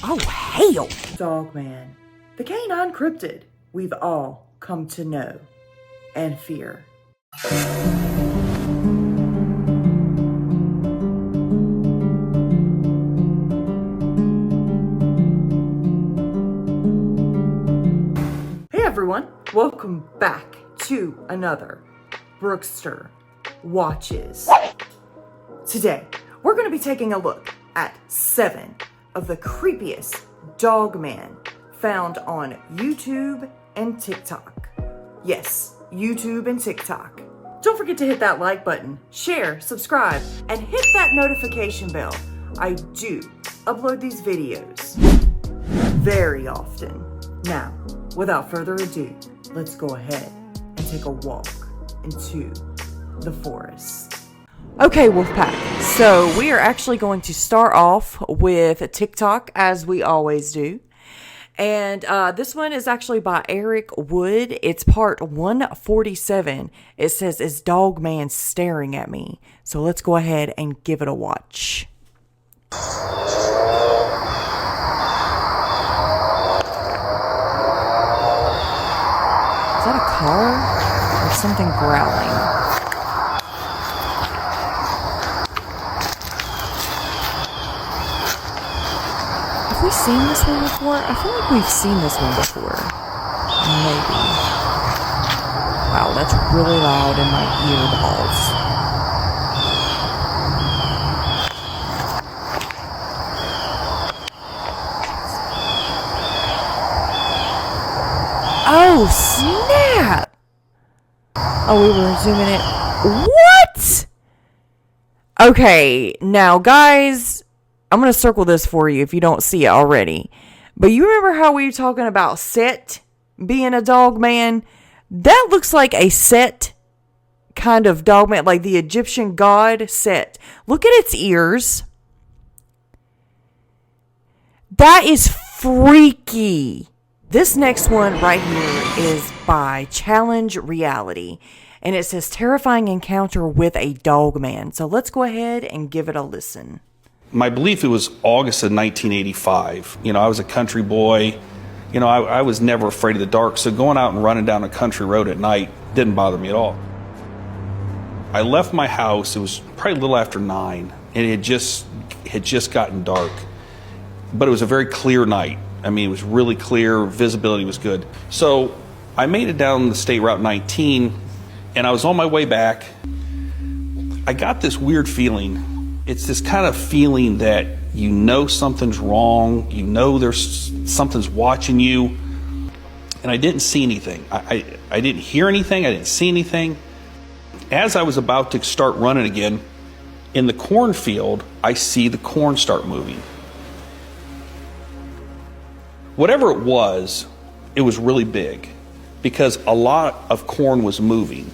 Oh, hell! Dogman, the canine cryptid we've all come to know and fear. Hey everyone, welcome back to another Brookster Watches. Today, we're going to be taking a look at 7 of the creepiest Dogman found on YouTube and TikTok. Yes, YouTube and TikTok. Don't forget to hit that like button, share, subscribe, and hit that notification bell. I do upload these videos very often. Now, without further ado, let's go ahead and take a walk into the forest. Okay, Wolfpack, so we are actually going to start off with TikTok, as we always do. And this one is actually by Eric Wood. It's part 147. It says, "Is Dogman staring at me?" So let's go ahead and give it a watch. Is that a car? Or something growling? Have we seen this one before? I feel like we've seen this one before. Maybe. Wow, that's really loud in my earballs. Oh, snap! Oh, we were zooming in. What? Okay, now, guys, I'm going to circle this for you if you don't see it already. But you remember how we were talking about Set being a Dogman? That looks like a Set kind of Dogman, like the Egyptian god Set. Look at its ears. That is freaky. This next one right here is by Challenge Reality. And it says, "Terrifying encounter with a Dogman." So let's go ahead and give it a listen. My belief, it was August of 1985. You know, I was a country boy. You know, I was never afraid of the dark. So going out and running down a country road at night didn't bother me at all. I left my house. It was probably a little after 9. And it had just gotten dark. But it was a very clear night. I mean, it was really clear. Visibility was good. So I made it down the State Route 19. And I was on my way back. I got this weird feeling. It's this kind of feeling that you know something's wrong, you know there's something's watching you, and I didn't see anything. I didn't hear anything, I didn't see anything. As I was about to start running again, in the cornfield, I see the corn start moving. Whatever it was really big, because a lot of corn was moving.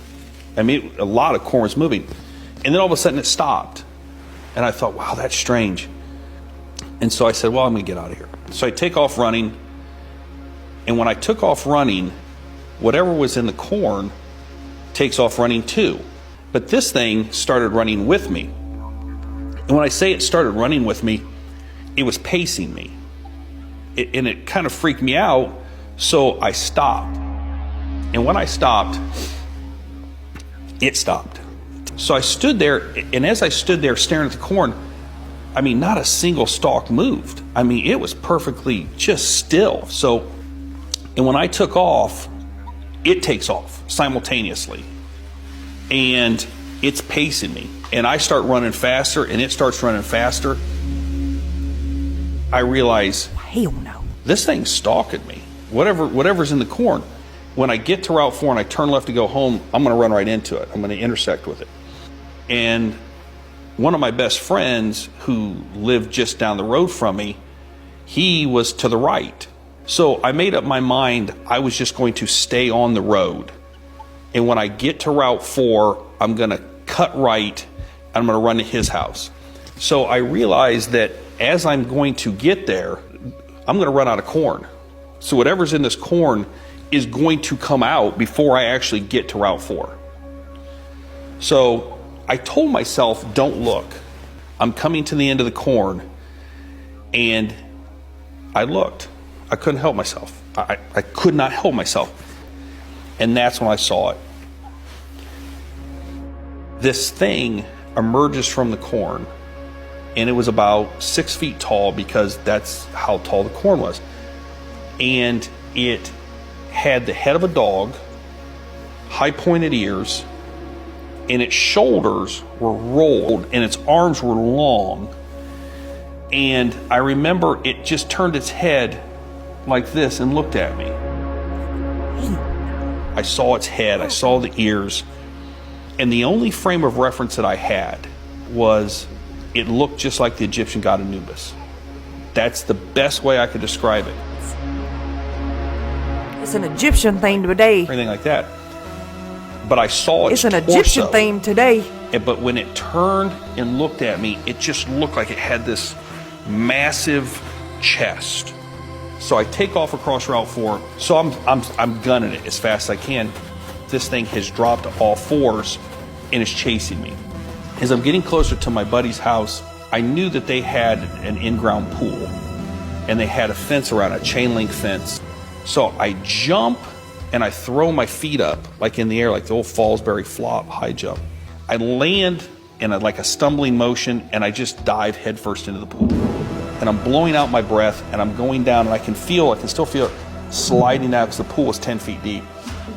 I mean, a lot of corn was moving. And then all of a sudden it stopped. And I thought, wow, that's strange. And so I said, well, I'm going to get out of here. So I take off running. And when I took off running, whatever was in the corn takes off running too. But this thing started running with me. And when I say it started running with me, it was pacing me. And it kind of freaked me out. So I stopped. And when I stopped, it stopped. So I stood there, and as I stood there staring at the corn, I mean, not a single stalk moved. I mean, it was perfectly just still. So, and when I took off, it takes off simultaneously. And it's pacing me. And I start running faster, and it starts running faster. I realize, hell no, this thing's stalking me. Whatever's in the corn. When I get to Route 4 and I turn left to go home, I'm going to run right into it. I'm going to intersect with it. And one of my best friends who lived just down the road from me, he was to the right. So I made up my mind I was just going to stay on the road. And when I get to Route 4, I'm going to cut right. I'm going to run to his house. So I realized that as I'm going to get there, I'm going to run out of corn. So whatever's in this corn is going to come out before I actually get to Route 4. So I told myself, don't look. I'm coming to the end of the corn. And I looked. I couldn't help myself. I could not help myself. And that's when I saw it. This thing emerges from the corn, and it was about 6 feet tall because that's how tall the corn was. And it had the head of a dog, high pointed ears, and its shoulders were rolled and its arms were long. And I remember it just turned its head like this and looked at me. I saw its head, I saw the ears, and the only frame of reference that I had was it looked just like the Egyptian god Anubis. That's the best way I could describe it. It's an Egyptian theme today. Anything like that. But I saw its It's an torso. Egyptian theme today. But when it turned and looked at me, it just looked like it had this massive chest. So I take off across Route 4. So I'm gunning it as fast as I can. This thing has dropped to all fours and is chasing me. As I'm getting closer to my buddy's house, I knew that they had an in-ground pool and they had a fence around, a chain link fence. So I jump and I throw my feet up like in the air, like the old Fallsbury flop high jump. I land in like a stumbling motion and I just dive headfirst into the pool. And I'm blowing out my breath and I'm going down and I can still feel it sliding down because the pool was 10 feet deep.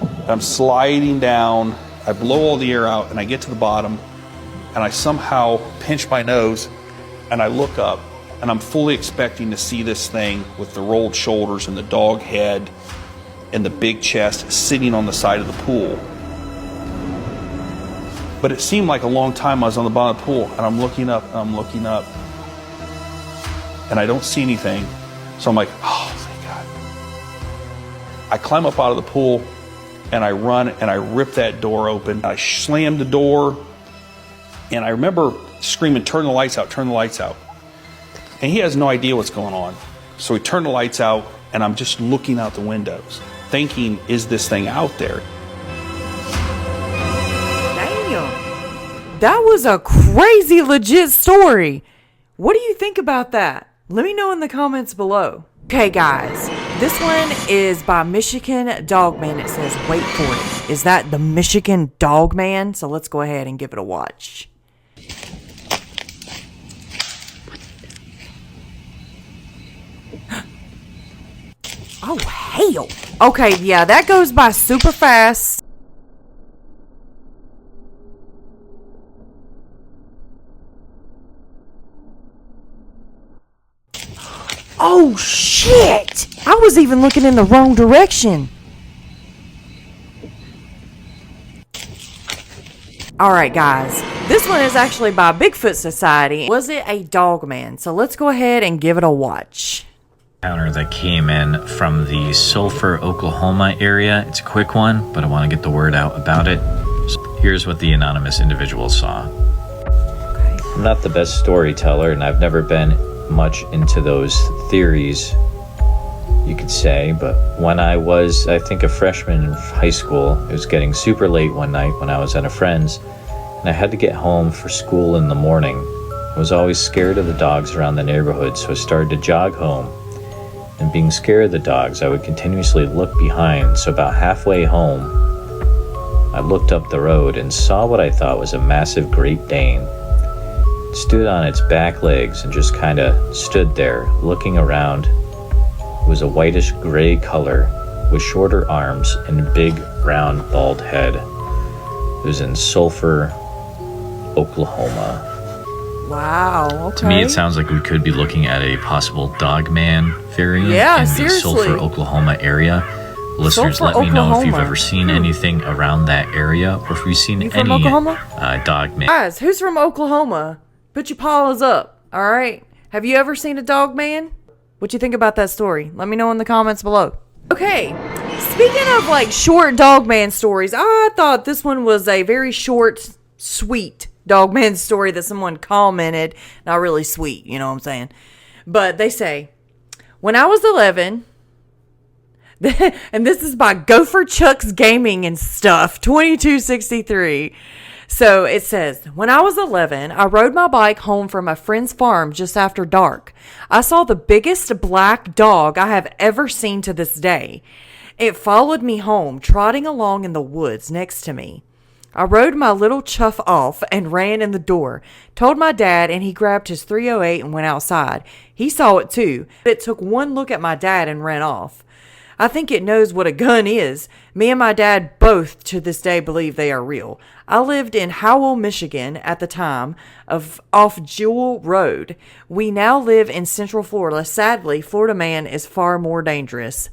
And I'm sliding down, I blow all the air out and I get to the bottom and I somehow pinch my nose and I look up and I'm fully expecting to see this thing with the rolled shoulders and the dog head and the big chest sitting on the side of the pool. But it seemed like a long time I was on the bottom of the pool and I'm looking up and I'm looking up and I don't see anything. So I'm like, oh, thank God. I climb up out of the pool and I run and I rip that door open. I slam the door and I remember screaming, turn the lights out, turn the lights out. And he has no idea what's going on. So we turn the lights out and I'm just looking out the windows, thinking, is this thing out there? Damn. That was a crazy legit story. What do you think about that? Let me know in the comments below. Okay, guys, this one is by Michigan Dogman. It says, wait for it. Is that the Michigan Dogman? So let's go ahead and give it a watch. Oh, hell. Okay, yeah, that goes by super fast. Oh, shit. I was even looking in the wrong direction. Alright, guys. This one is actually by Bigfoot Society. Was it a Dogman? So let's go ahead and give it a watch. Encounter that came in from the Sulphur, Oklahoma area. It's a quick one, but I want to get the word out about it. So here's what the anonymous individual saw. I'm not the best storyteller, and I've never been much into those theories, you could say, but when I was, I think, a freshman in high school, it was getting super late one night when I was at a friend's, and I had to get home for school in the morning. I was always scared of the dogs around the neighborhood, so I started to jog home. And being scared of the dogs, I would continuously look behind, so about halfway home, I looked up the road and saw what I thought was a massive Great Dane. It stood on its back legs and just kind of stood there, looking around. It was a whitish gray color, with shorter arms and a big, round, bald head. It was in Sulphur, Oklahoma. Wow, okay. To me, it sounds like we could be looking at a possible Dogman variant in the seriously. Sulphur, Oklahoma area. Listeners, Sulphur, let me know if you've Oklahoma. ever seen anything around that area, or if you've seen You from any Oklahoma? Dogman. Guys, who's from Oklahoma? Put your paws up, alright? Have you ever seen a Dogman? What you think about that story? Let me know in the comments below. Okay, speaking of like short Dogman stories, I thought this one was a very short, sweet Dogman story that someone commented. Not really sweet, you know what I'm saying? But they say, when I was 11, And this is by Gopher Chuck's Gaming and Stuff, 2263. So it says, when I was 11, I rode my bike home from a friend's farm just after dark. I saw the biggest black dog I have ever seen to this day. It followed me home, trotting along in the woods next to me. I rode my little chuff off and ran in the door, told my dad, and he grabbed his 308 and went outside. He saw it too. It took one look at my dad and ran off. I think it knows what a gun is. Me and my dad both to this day believe they are real. I lived in Howell, Michigan at the time off Jewel Road. We now live in Central Florida. Sadly, Florida man is far more dangerous.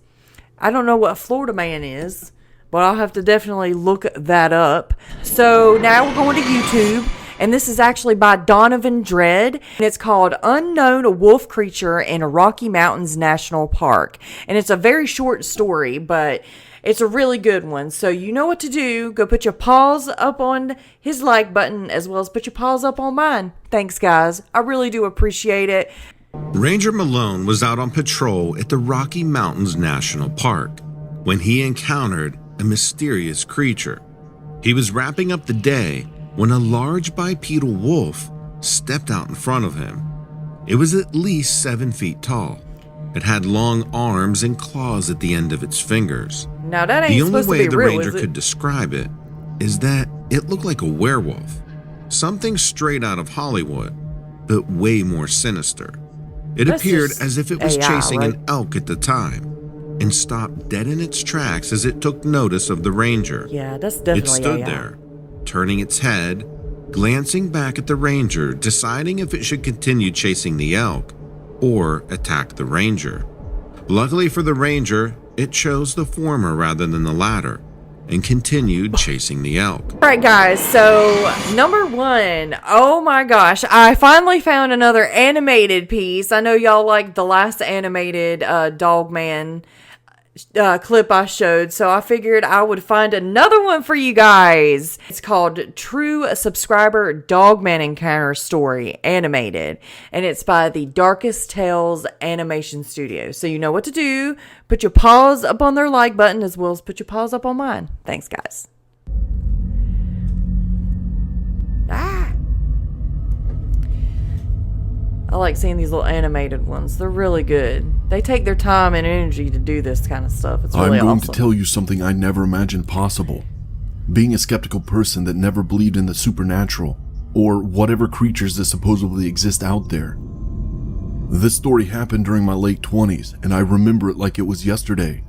I don't know what Florida man is, but I'll have to definitely look that up. So now we're going to YouTube. And this is actually by Donovan Dredd. And it's called Unknown Wolf Creature in Rocky Mountains National Park. And it's a very short story, but it's a really good one. So you know what to do. Go put your paws up on his like button as well as put your paws up on mine. Thanks, guys. I really do appreciate it. Ranger Malone was out on patrol at the Rocky Mountains National Park when he encountered a mysterious creature. He was wrapping up the day when a large bipedal wolf stepped out in front of him. It was at least 7 feet tall. It had long arms and claws at the end of its fingers. Now that ain't the only supposed way to be the real, ranger is it? could describe it is that it looked like a werewolf, something straight out of Hollywood, but way more sinister. It That's appeared just as if it was AI, chasing right? an elk at the time and stopped dead in its tracks as it took notice of the ranger. Yeah, that's definitely It stood AI. there, turning its head, glancing back at the ranger, deciding if it should continue chasing the elk or attack the ranger. Luckily for the ranger, it chose the former rather than the latter and continued chasing the elk. All right, guys, so number one, oh my gosh, I finally found another animated piece. I know y'all liked the last animated Dogman clip I showed, so I figured I would find another one for you guys. It's called True Subscriber Dogman Encounter Story Animated, and it's by the Darkest Tales Animation Studio. So you know what to do. Put your paws up on their like button as well as put your paws up on mine. Thanks, guys. I like seeing these little animated ones. They're really good. They take their time and energy to do this kind of stuff. It's really I'm going awesome. to tell you something I never imagined possible. Being a skeptical person that never believed in the supernatural, or whatever creatures that supposedly exist out there. This story happened during my late 20s, and I remember it like it was yesterday.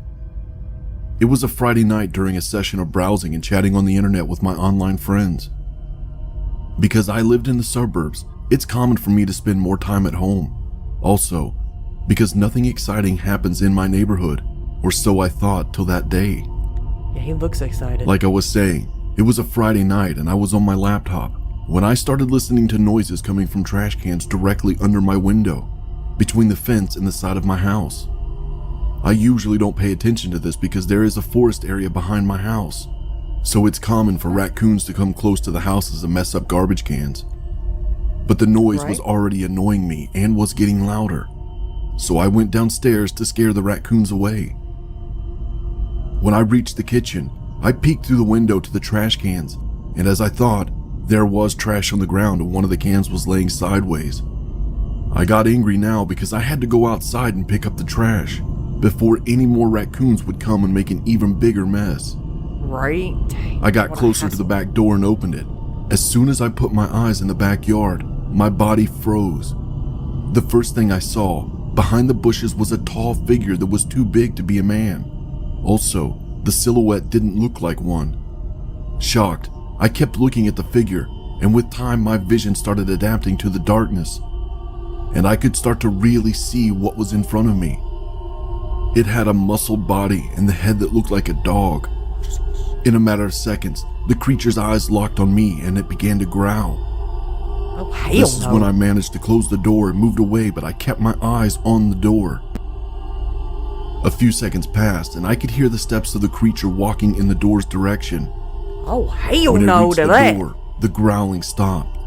It was a Friday night during a session of browsing and chatting on the internet with my online friends. Because I lived in the suburbs, it's common for me to spend more time at home. Also, because nothing exciting happens in my neighborhood, or so I thought till that day. Yeah, he looks excited. Like I was saying, it was a Friday night and I was on my laptop when I started listening to noises coming from trash cans directly under my window, between the fence and the side of my house. I usually don't pay attention to this because there is a forest area behind my house, so it's common for raccoons to come close to the houses and mess up garbage cans. But the noise was already annoying me and was getting louder, so I went downstairs to scare the raccoons away. When I reached the kitchen, I peeked through the window to the trash cans, and as I thought, there was trash on the ground and one of the cans was laying sideways. I got angry now because I had to go outside and pick up the trash before any more raccoons would come and make an even bigger mess. Right? Dang, I got what a closer to hassle. the back door and opened it. As soon as I put my eyes in the backyard, my body froze. The first thing I saw, behind the bushes, was a tall figure that was too big to be a man. Also, the silhouette didn't look like one. Shocked, I kept looking at the figure, and with time my vision started adapting to the darkness, and I could start to really see what was in front of me. It had a muscled body and the head that looked like a dog. In a matter of seconds, the creature's eyes locked on me and it began to growl. Oh, hell This is no. when I managed to close the door and moved away, but I kept my eyes on the door. A few seconds passed and I could hear the steps of the creature walking in the door's direction. Oh, hell When it no reached to the that. door, the growling stopped,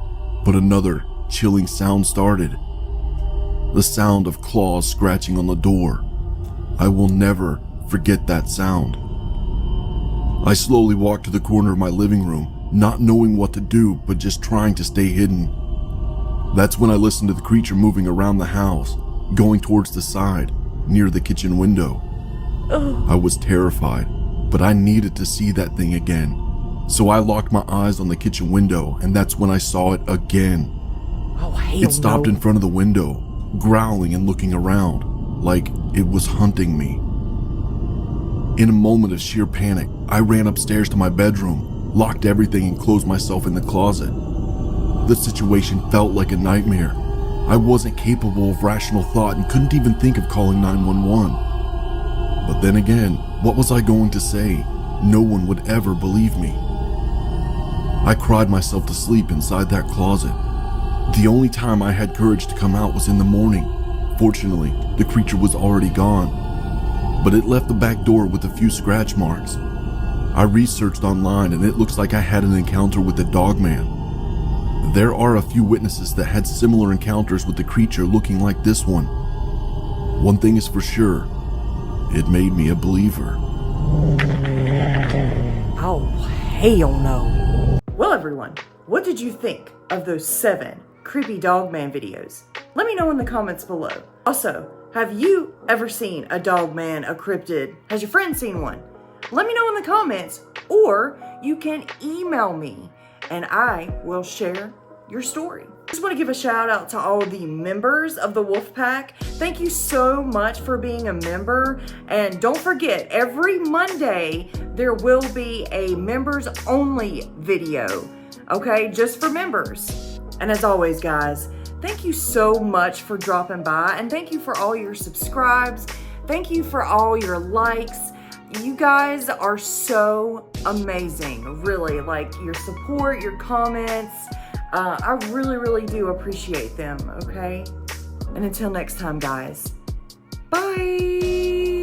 but another chilling sound started. The sound of claws scratching on the door. I will never forget that sound. I slowly walked to the corner of my living room, not knowing what to do, but just trying to stay hidden. That's when I listened to the creature moving around the house, going towards the side, near the kitchen window. I was terrified, but I needed to see that thing again. So I locked my eyes on the kitchen window, and that's when I saw it again. Oh, hell It stopped no. in front of the window, growling and looking around, like it was hunting me. In a moment of sheer panic, I ran upstairs to my bedroom, locked everything and closed myself in the closet. The situation felt like a nightmare. I wasn't capable of rational thought and couldn't even think of calling 911. But then again, what was I going to say? No one would ever believe me. I cried myself to sleep inside that closet. The only time I had courage to come out was in the morning. Fortunately, the creature was already gone, but it left the back door with a few scratch marks. I researched online and it looks like I had an encounter with the Dogman. There are a few witnesses that had similar encounters with the creature looking like this one. One thing is for sure, it made me a believer. Oh, hell no. Well, everyone, what did you think of those 7 creepy Dogman videos? Let me know in the comments below. Also, have you ever seen a Dogman, a cryptid? Has your friend seen one? Let me know in the comments, or you can email me and I will share your story. Just want to give a shout out to all the members of the Wolfpack. Thank you so much for being a member. And don't forget, every Monday, there will be a members only video, okay? Just for members. And as always, guys, thank you so much for dropping by, and thank you for all your subscribes. Thank you for all your likes. You guys are so amazing, really. Like, your support, your comments, I really, really do appreciate them, okay? And until next time, guys, bye!